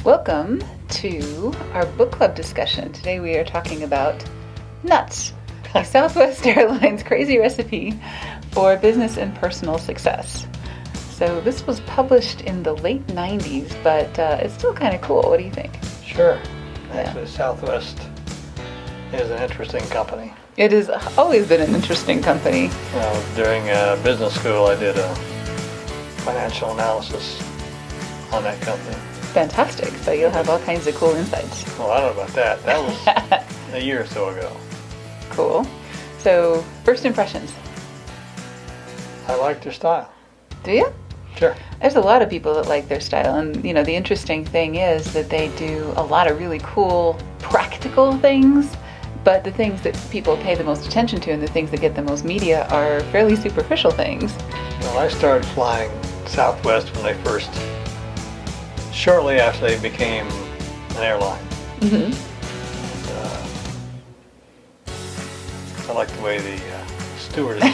Welcome to our book club discussion. Today we are talking about nuts, a Southwest Airlines crazy recipe for business and personal success. So this was published in the late 90s, but it's still kind of cool. What do you think? Sure. Actually, Southwest is an interesting company. It has always been an interesting company. During business school, I did a financial analysis on that company. Fantastic. So you'll have all kinds of cool insights. Well, I don't know about that. That was a year or so ago. Cool. So first impressions. I like their style. Do you? Sure. There's a lot of people that like their style, and the interesting thing is that they do a lot of really cool practical things, but the things that people pay the most attention to and the things that get the most media are fairly superficial things. Well, I started flying Southwest when they shortly after they became an airline. Mm-hmm. And, I like the way the stewardesses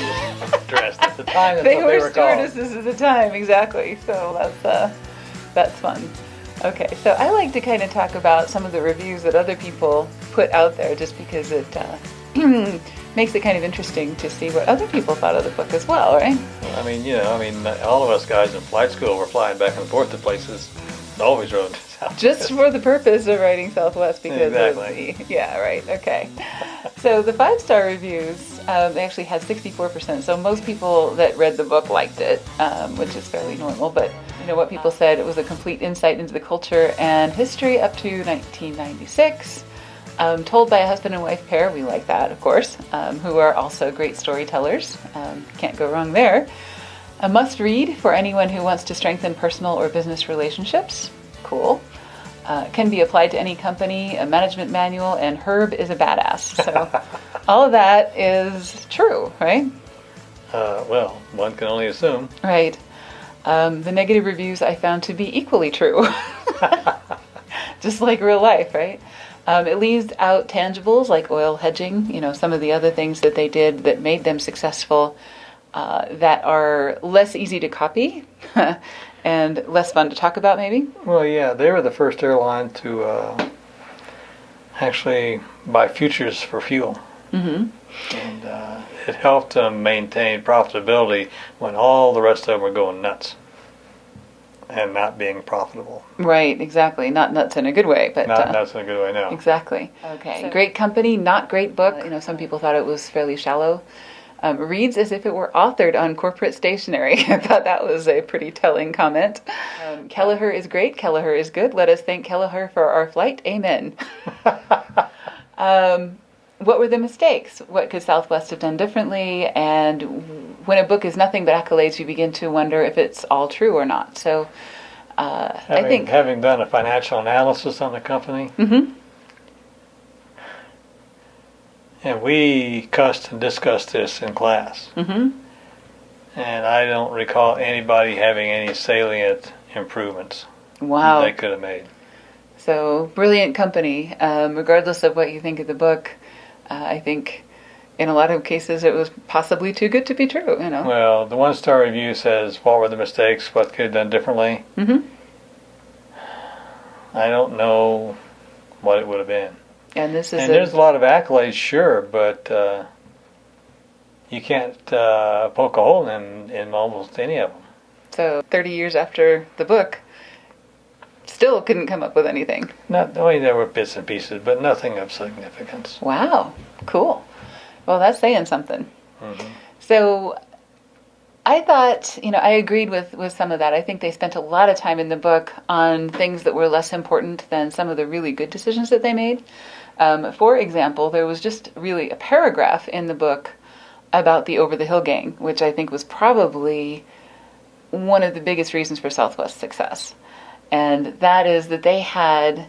dressed at the time. That's They what were they were called. stewardesses at the time, exactly. So that's fun. Okay, so I like to kind of talk about some of the reviews that other people put out there, just because it makes it kind of interesting to see what other people thought of the book as well, right? All of us guys in flight school were flying back and forth to places. Always rode Southwest. Just for the purpose of writing Southwest, because exactly. Yeah, right, okay. So the 5-star reviews, they actually had 64%, so most people that read the book liked it, which is fairly normal, but what people said, it was a complete insight into the culture and history up to 1996, told by a husband and wife pair, we like that, of course, who are also great storytellers, can't go wrong there. A must-read for anyone who wants to strengthen personal or business relationships. Cool. Can be applied to any company, a management manual, and Herb is a badass. So all of that is true, right? Well, one can only assume. Right. The negative reviews I found to be equally true. Just like real life, right? It leaves out tangibles like oil hedging, some of the other things that they did that made them successful, that are less easy to copy and less fun to talk about, maybe? Well, yeah, they were the first airline to actually buy futures for fuel. Mm-hmm. And it helped them maintain profitability when all the rest of them were going nuts and not being profitable. Right, exactly. Not nuts in a good way, but not nuts in a good way, no. Exactly. Okay. So, great company, not great book. Some people thought it was fairly shallow. Reads as if it were authored on corporate stationery. I thought that was a pretty telling comment. Kelleher is great. Kelleher is good. Let us thank Kelleher for our flight. Amen. What were the mistakes? What could Southwest have done differently? And when a book is nothing but accolades, you begin to wonder if it's all true or not. So I think... Having done a financial analysis on the company, mm-hmm. and we discussed this in class. Mm-hmm. And I don't recall anybody having any salient improvements Wow. they could have made. So, brilliant company. Regardless of what you think of the book, I think in a lot of cases it was possibly too good to be true, Well, the 1-star review says, what were the mistakes? What could have done differently? Mm-hmm. I don't know what it would have been. And there's a lot of accolades, sure, but you can't poke a hole in almost any of them. So 30 years after the book, still couldn't come up with anything. There were bits and pieces, but nothing of significance. Wow, cool. Well, that's saying something. Mm-hmm. So I thought, I agreed with some of that. I think they spent a lot of time in the book on things that were less important than some of the really good decisions that they made. For example, there was just really a paragraph in the book about the Over the Hill Gang, which I think was probably one of the biggest reasons for Southwest's success. And that is that they had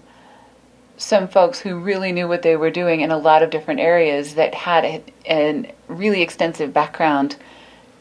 some folks who really knew what they were doing in a lot of different areas that had a really extensive background.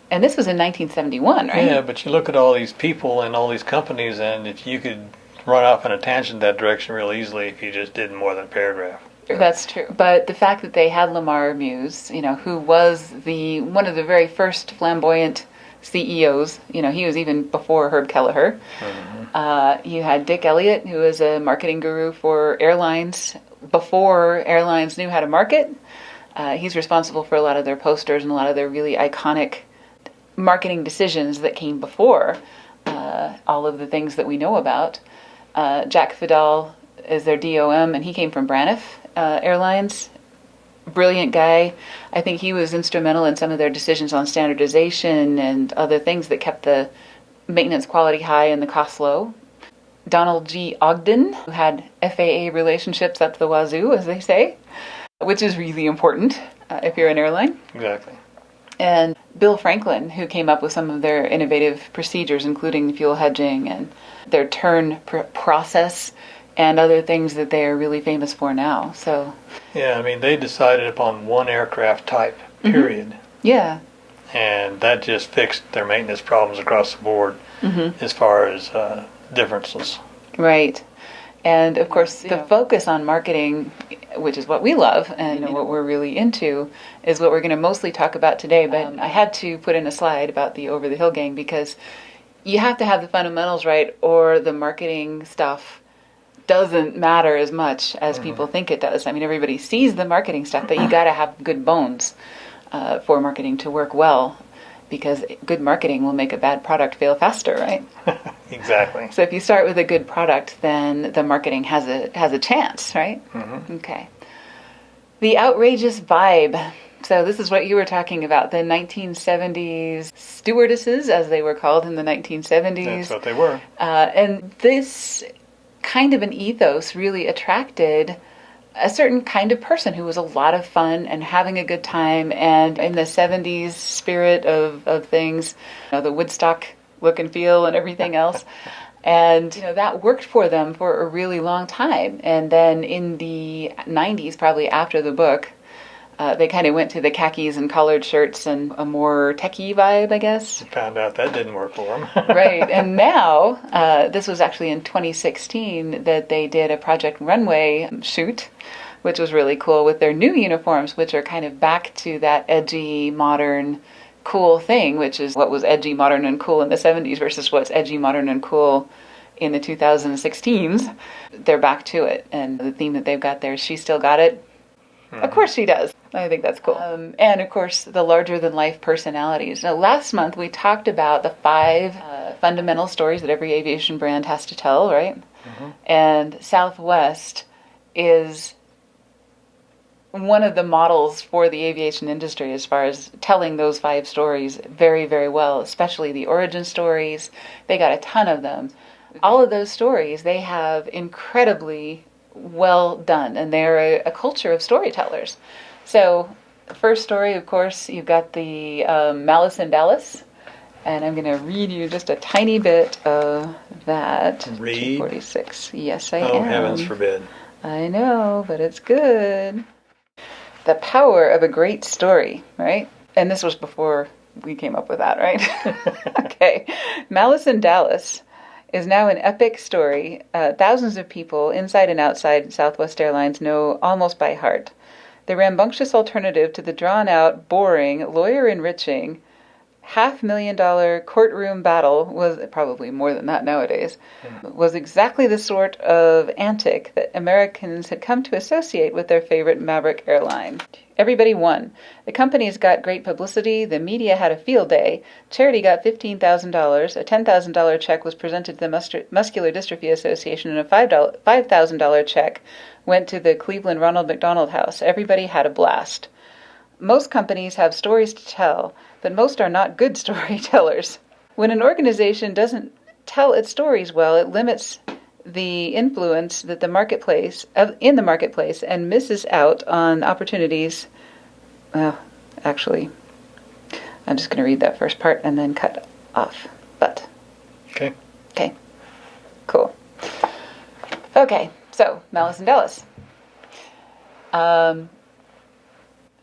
And this was in 1971, right? Yeah, but you look at all these people and all these companies, and if you could run off in a tangent that direction real easily if you just did more than a paragraph. That's true. But the fact that they had Lamar Muse, who was one of the very first flamboyant CEOs, he was even before Herb Kelleher. Mm-hmm. You had Dick Elliott, who was a marketing guru for airlines before airlines knew how to market. He's responsible for a lot of their posters and a lot of their really iconic marketing decisions that came before all of the things that we know about. Jack Fidel is their DOM, and he came from Braniff Airlines. Brilliant guy. I think he was instrumental in some of their decisions on standardization and other things that kept the maintenance quality high and the cost low. Donald G. Ogden, who had FAA relationships up the wazoo, as they say, which is really important if you're an airline. Exactly. And Bill Franklin, who came up with some of their innovative procedures, including fuel hedging and their turn process and other things that they are really famous for now. So, yeah, I mean, they decided upon one aircraft type, period. Yeah. And that just fixed their maintenance problems across the board as far as differences. Right. And of course, the focus on marketing, which is what we love and what we're really into, is what we're going to mostly talk about today. But I had to put in a slide about the Over the Hill Gang because you have to have the fundamentals right, or the marketing stuff doesn't matter as much as people think it does. I mean, everybody sees the marketing stuff, but you got to have good bones for marketing to work well, because good marketing will make a bad product fail faster, right? Exactly. So if you start with a good product, then the marketing has a chance, right? Okay. The outrageous vibe. So this is what you were talking about, the 1970s stewardesses, as they were called in the 1970s. That's what they were. And this kind of an ethos really attracted a certain kind of person who was a lot of fun and having a good time, and in the 70s spirit of things, the Woodstock look and feel and everything else. And that worked for them for a really long time. And then in the 90s, probably after the book, they kind of went to the khakis and collared shirts and a more techie vibe, I guess. Found out that didn't work for them. Right. And now, this was actually in 2016 that they did a Project Runway shoot, which was really cool, with their new uniforms, which are kind of back to that edgy, modern, cool thing, which is what was edgy, modern, and cool in the 70s versus what's edgy, modern, and cool in the 2016s. They're back to it. And the theme that they've got there is She Still Got It. Of course she does. I think that's cool. And of course, the larger-than-life personalities. Now, last month we talked about the 5 fundamental stories that every aviation brand has to tell, right? And Southwest is one of the models for the aviation industry as far as telling those 5 stories very, very well, especially the origin stories. They got a ton of them. All of those stories, they have incredibly well done, and they're a culture of storytellers. So the first story, of course, you've got the Malice in Dallas, and I'm going to read you just a tiny bit of that. Read? 246. Yes, I am. Oh, heavens forbid. I know, but it's good. The power of a great story, right? And this was before we came up with that, right? Okay. Malice in Dallas is now an epic story thousands of people inside and outside Southwest Airlines know almost by heart. The rambunctious alternative to the drawn-out, boring, lawyer-enriching, $500,000 courtroom battle was, probably more than that nowadays, was exactly the sort of antic that Americans had come to associate with their favorite maverick airline. Everybody won. The companies got great publicity, the media had a field day, charity got $15,000, a $10,000 check was presented to the Muscular Dystrophy Association, and a $5,000 check went to the Cleveland Ronald McDonald House. Everybody had a blast. Most companies have stories to tell, but most are not good storytellers. When an organization doesn't tell its stories well, it limits the influence that in the marketplace and misses out on opportunities. Well, actually, I'm just going to read that first part and then cut off. But Okay. Cool. Okay, so Malice in Dallas.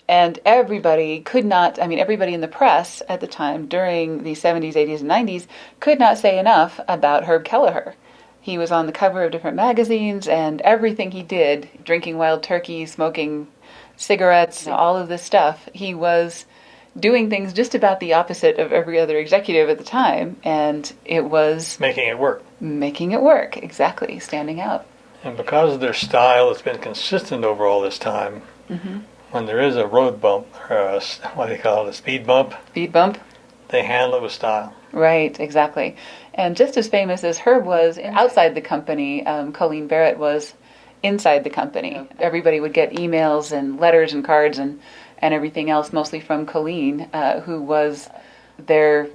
And everybody in the press at the time during the 70s, 80s, and 90s could not say enough about Herb Kelleher. He was on the cover of different magazines, and everything he did, drinking wild turkey, smoking cigarettes, all of this stuff, he was doing things just about the opposite of every other executive at the time, and it was Making it work. making it work, exactly, standing out. And because of their style that's been consistent over all this time, when there is a road bump, or what do you call it, a speed bump, they handle it with style. Right, exactly. And just as famous as Herb was outside the company, Colleen Barrett was inside the company. Everybody would get emails and letters and cards and everything else, mostly from Colleen, who was their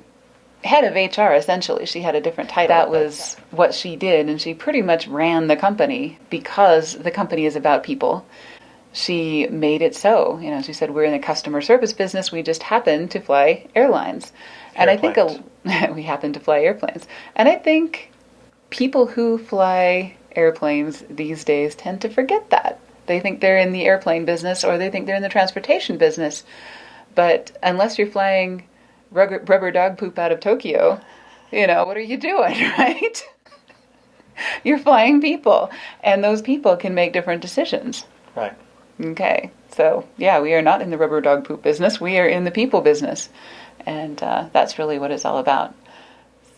head of HR, essentially. She had a different title. That was what she did, and she pretty much ran the company because the company is about people. She made it so. She said, we're in the customer service business. We just happen to fly airlines. And Airplanes. I think we happen to fly airplanes. And I think people who fly airplanes these days tend to forget that. They think they're in the airplane business, or they think they're in the transportation business. But unless you're flying rubber dog poop out of Tokyo, what are you doing, right? You're flying people, and those people can make different decisions. Right. Okay, so yeah, we are not in the rubber dog poop business. We are in the people business, and that's really what it's all about.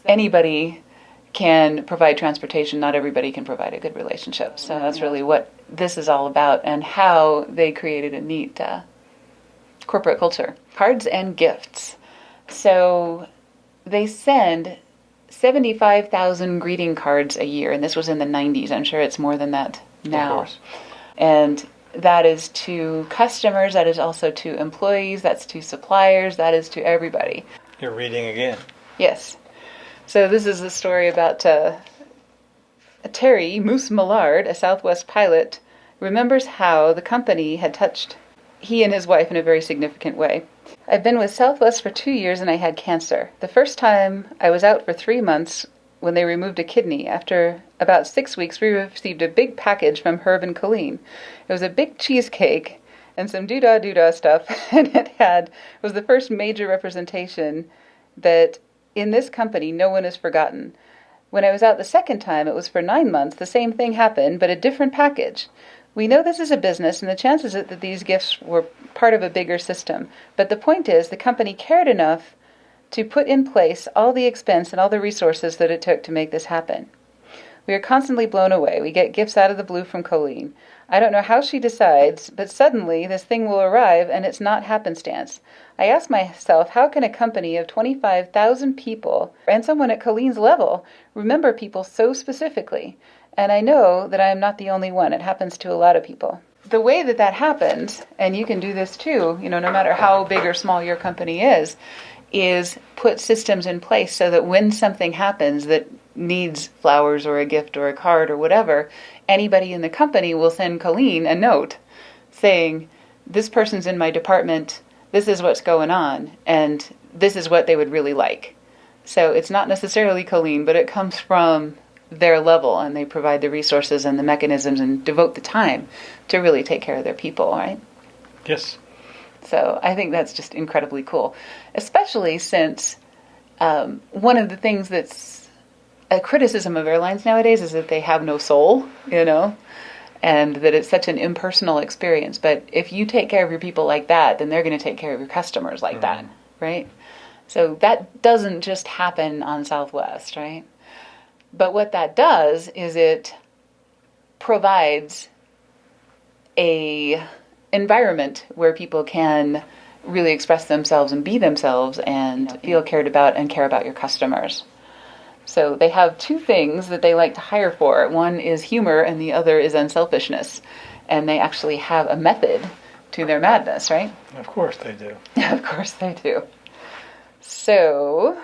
Anybody can provide transportation. Not everybody can provide a good relationship. So that's really what this is all about, and how they created a neat corporate culture. Cards and gifts. So they send 75,000 greeting cards a year, and this was in the 90s. I'm sure it's more than that now. Of course. And that is to customers, that is also to employees, that's to suppliers, that is to everybody. You're reading again. Yes. So this is a story about Terry Moose Millard, a Southwest pilot, remembers how the company had touched he and his wife in a very significant way. I've been with Southwest for 2 years and I had cancer. The first time I was out for 3 months when they removed a kidney. After about 6 weeks, we received a big package from Herb and Colleen. It was a big cheesecake and some doodah stuff, and it was the first major representation that in this company no one is forgotten. When I was out the second time, it was for 9 months. The same thing happened, but a different package. We know this is a business, and the chances that these gifts were part of a bigger system. But the point is, the company cared enough to put in place all the expense and all the resources that it took to make this happen. We are constantly blown away. We get gifts out of the blue from Colleen. I don't know how she decides, but suddenly this thing will arrive, and it's not happenstance. I ask myself, how can a company of 25,000 people, and someone at Colleen's level, remember people so specifically? And I know that I am not the only one. It happens to a lot of people. The way that happens, and you can do this too, no matter how big or small your company is put systems in place so that when something happens that needs flowers or a gift or a card or whatever, anybody in the company will send Colleen a note saying, this person's in my department, this is what's going on, and this is what they would really like. So it's not necessarily Colleen, but it comes from their level, and they provide the resources and the mechanisms and devote the time to really take care of their people, right? Yes. So I think that's just incredibly cool, especially since one of the things that's a criticism of airlines nowadays is that they have no soul, and that it's such an impersonal experience. But if you take care of your people like that, then they're going to take care of your customers like that, right? So that doesn't just happen on Southwest, right? But what that does is it provides a environment where people can really express themselves and be themselves and feel cared about and care about your customers. So they have two things that they like to hire for. One is humor and the other is unselfishness. And they actually have a method to their madness, right? Of course they do. Of course they do. So,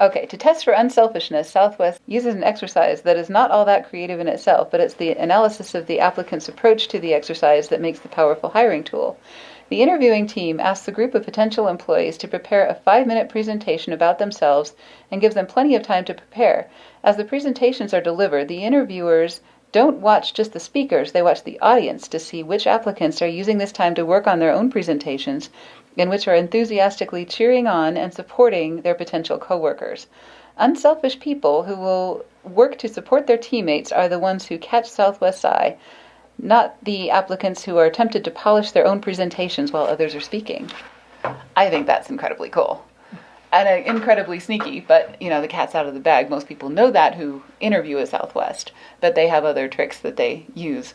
okay, to test for unselfishness, Southwest uses an exercise that is not all that creative in itself, but it's the analysis of the applicant's approach to the exercise that makes the powerful hiring tool. The interviewing team asks a group of potential employees to prepare a 5-minute presentation about themselves and gives them plenty of time to prepare. As the presentations are delivered, the interviewers don't watch just the speakers, they watch the audience to see which applicants are using this time to work on their own presentations and which are enthusiastically cheering on and supporting their potential coworkers. Unselfish people who will work to support their teammates are the ones who catch Southwest's eye, not the applicants who are tempted to polish their own presentations while others are speaking. I think that's incredibly cool. And incredibly sneaky, but, the cat's out of the bag. Most people know that who interview at Southwest, but they have other tricks that they use.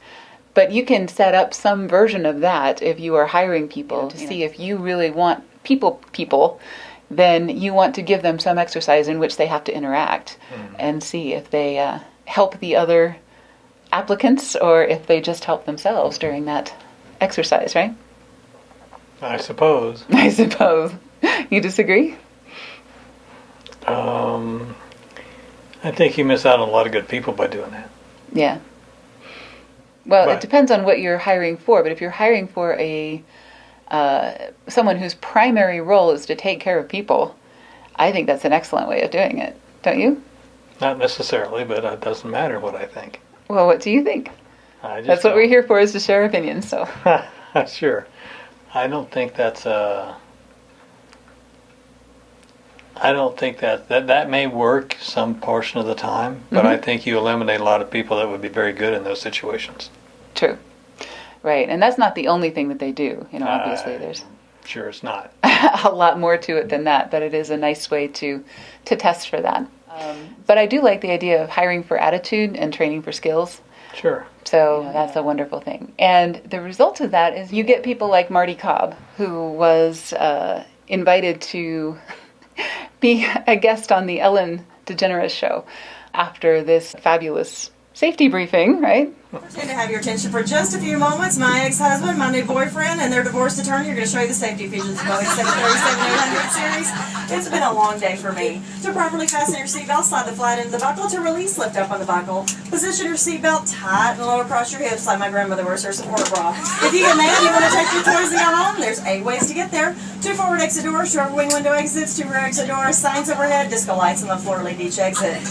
But you can set up some version of that if you are hiring people to see if you really want people, then you want to give them some exercise in which they have to interact and see if they help the other applicants or if they just help themselves during that exercise, right? I suppose. You disagree? I think you miss out on a lot of good people by doing that. Yeah. Well, it depends on what you're hiring for, but if you're hiring for someone whose primary role is to take care of people, I think that's an excellent way of doing it. Don't you? Not necessarily, but it doesn't matter what I think. Well, what do you think? That's what we're here for, is to share opinions. So. Sure. I don't think that's I don't think that may work some portion of the time, but I think you eliminate a lot of people that would be very good in those situations. True. Right, and that's not the only thing that they do. Obviously there's... Sure, it's not. a lot more to it than that, but it is a nice way to test for that. But I do like the idea of hiring for attitude and training for skills. Sure. So that's a wonderful thing. And the result of that is you get people like Marty Cobb, who was invited to be a guest on the Ellen DeGeneres show after this fabulous safety briefing, right? Pretend to have your attention for just a few moments. My ex-husband, my new boyfriend, and their divorced attorney are going to show you the safety features of Boeing 737-800 series. It's been a long day for me. To properly fasten your seatbelt, slide the flat end of the buckle. To release, lift up on the buckle. Position your seatbelt tight and low across your hips like my grandmother wears her support bra. If you get mad and you want to take your toys and go home, there's 8 ways to get there. 2 forward exit doors, short wing window exits, 2 rear exit doors, signs overhead, disco lights on the floor lead each exit.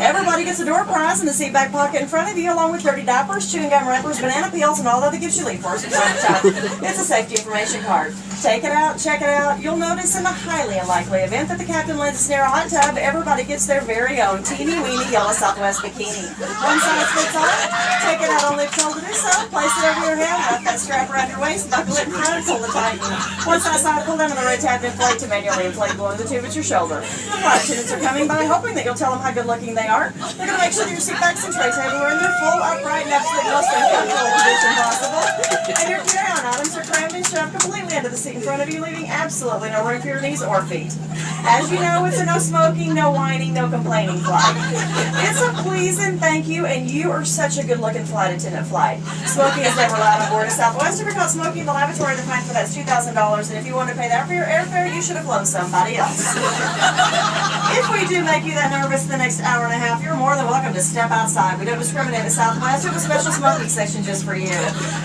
Everybody gets a door prize in the seat back pocket in front of you, along with 30 diapers, chewing gum wrappers, banana peels, and all the other gifts you leave for us from time to time. It's a safety information card. Take it out, check it out. You'll notice in the highly unlikely event that the captain lends us near a hot tub, everybody gets their very own teeny-weeny yellow Southwest bikini. One size fits all. Take it out only if told to do so. Place it over your head, wrap that strap around your waist, buckle it in tight, and pull the tighten. Once outside, pull down on the red tab and inflate to manually inflate blowing the tube at your shoulder. The flight attendants are coming by, hoping that you'll tell them how good looking they are. They're going to make sure that your seat backs and tray table are in their full, upright, and absolute most uncomfortable position possible. And your carry-on items are crammed and shoved completely into the seat in front of you, leaving absolutely no room for your knees or feet. As you know, it's a no smoking, no whining, no complaining flight. It's a please and thank you, and you are such a good-looking flight attendant flight. Smoking is never allowed on board of Southwest. If you're caught smoking in the lavatory, the fine for that's $2,000, and if you want to pay that for your airfare, you should have flown somebody else. If we do make you that nervous the next hour and a half, you're more than welcome to step outside. We don't discriminate at Southwest. We have a special smoking section just for you.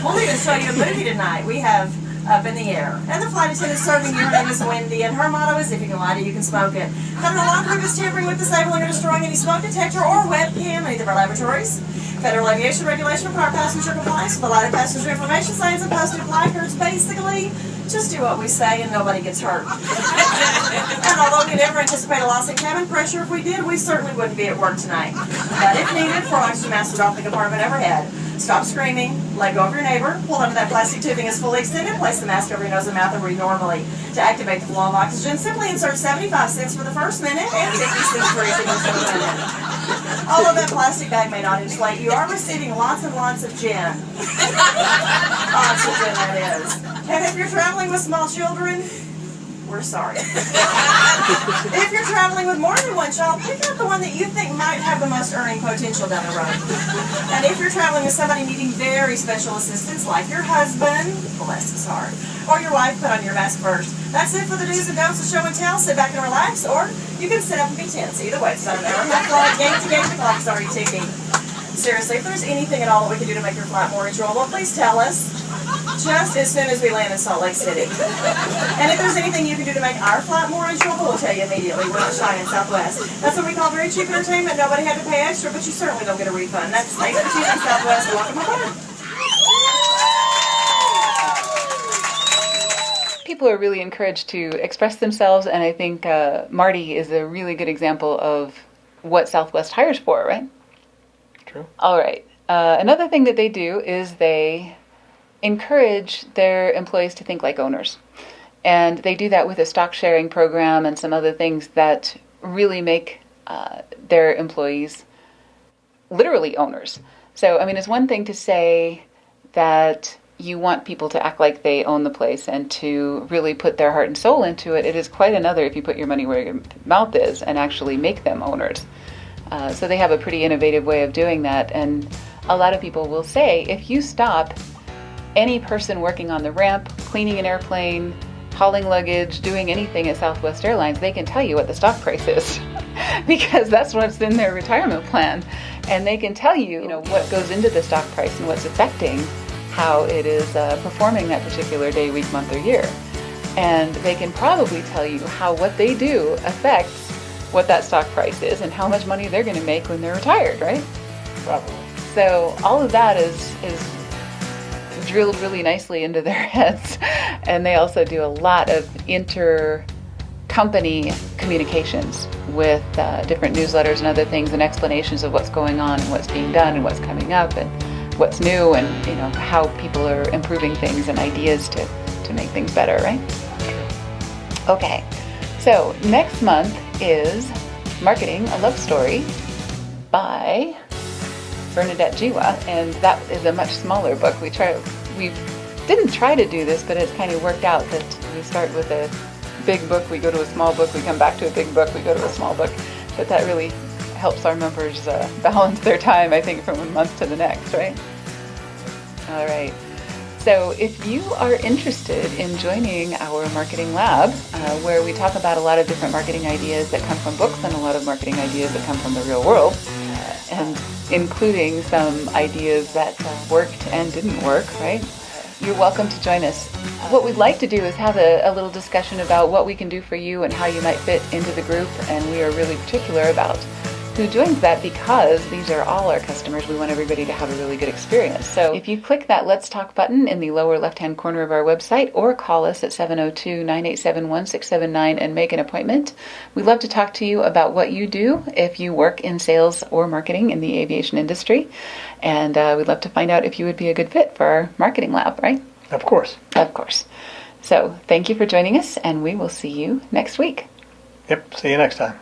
We'll even show you a movie tonight. We have Up in the Air. And the flight attendant serving you, her name is Wendy, and her motto is, if you can light it, you can smoke it. Federal law prohibits tampering with, disabling, or destroying any smoke detector or webcam in either of our laboratories. Federal aviation regulation requires passenger compliance with the lighted passenger information signs and posted placards. Basically, just do what we say and nobody gets hurt. And although we never anticipate a loss in cabin pressure, if we did, we certainly wouldn't be at work tonight. But if needed, 4 oxygen masks off the compartment overhead. Stop screaming, let go of your neighbor, pull under that plastic tubing is fully extended, place the mask over your nose and mouth and breathe normally. To activate the flow of oxygen, simply insert 75 cents for the first minute and 50 cents for each additional minute. Although that plastic bag may not inflate, you are receiving lots and lots of gin. Oxygen, that is. And if you're traveling with small children, we're sorry. If you're traveling with more than one child, pick out the one that you think might have the most earning potential down the road. And if you're traveling with somebody needing very special assistance, like your husband, bless his heart, or your wife, put on your mask first. That's it for the do's and don'ts of show and tell. Sit back and relax, or you can sit up and be tense. Either way, it's about an hour and a half flight. Game to game, the clock's already ticking. Seriously, if there's anything at all that we can do to make your flight more enjoyable, please tell us. Just as soon as we land in Salt Lake City. And if there's anything you can do to make our flight more enjoyable, we'll tell you immediately. We're not shy in Southwest. That's what we call very cheap entertainment. Nobody had to pay extra, but you certainly don't get a refund. That's thanks for choosing Southwest. Welcome aboard. People are really encouraged to express themselves, and I think Marty is a really good example of what Southwest hires for, right? True. All right. Another thing that they do is they encourage their employees to think like owners. And they do that with a stock sharing program and some other things that really make their employees literally owners. So, I mean, it's one thing to say that you want people to act like they own the place and to really put their heart and soul into it. It is quite another if you put your money where your mouth is and actually make them owners. So they have a pretty innovative way of doing that. And a lot of people will say, if you stop any person working on the ramp, cleaning an airplane, hauling luggage, doing anything at Southwest Airlines, they can tell you what the stock price is because that's what's in their retirement plan. And they can tell you, what goes into the stock price and what's affecting how it is performing that particular day, week, month, or year. And they can probably tell you how what they do affects what that stock price is and how much money they're going to make when they're retired, right? Probably. So all of that is drilled really nicely into their heads. And they also do a lot of inter-company communications with different newsletters and other things and explanations of what's going on and what's being done and what's coming up and what's new and how people are improving things and ideas to make things better, right? Okay, so next month is Marketing, a Love Story by Bernadette Jiwa, and that is a much smaller book. We didn't try to do this, but it's kind of worked out that we start with a big book, we go to a small book, we come back to a big book, we go to a small book. But that really helps our members balance their time, I think, from one month to the next, right? All right. So if you are interested in joining our marketing lab, where we talk about a lot of different marketing ideas that come from books and a lot of marketing ideas that come from the real world, and including some ideas that worked and didn't work, right? You're welcome to join us. What we'd like to do is have a little discussion about what we can do for you and how you might fit into the group, and we are really particular about who joins that because these are all our customers. We want everybody to have a really good experience. So if you click that Let's Talk button in the lower left-hand corner of our website or call us at 702-987-1679 and make an appointment, we'd love to talk to you about what you do if you work in sales or marketing in the aviation industry. And we'd love to find out if you would be a good fit for our marketing lab, right? Of course. Of course. So thank you for joining us, and we will see you next week. Yep, see you next time.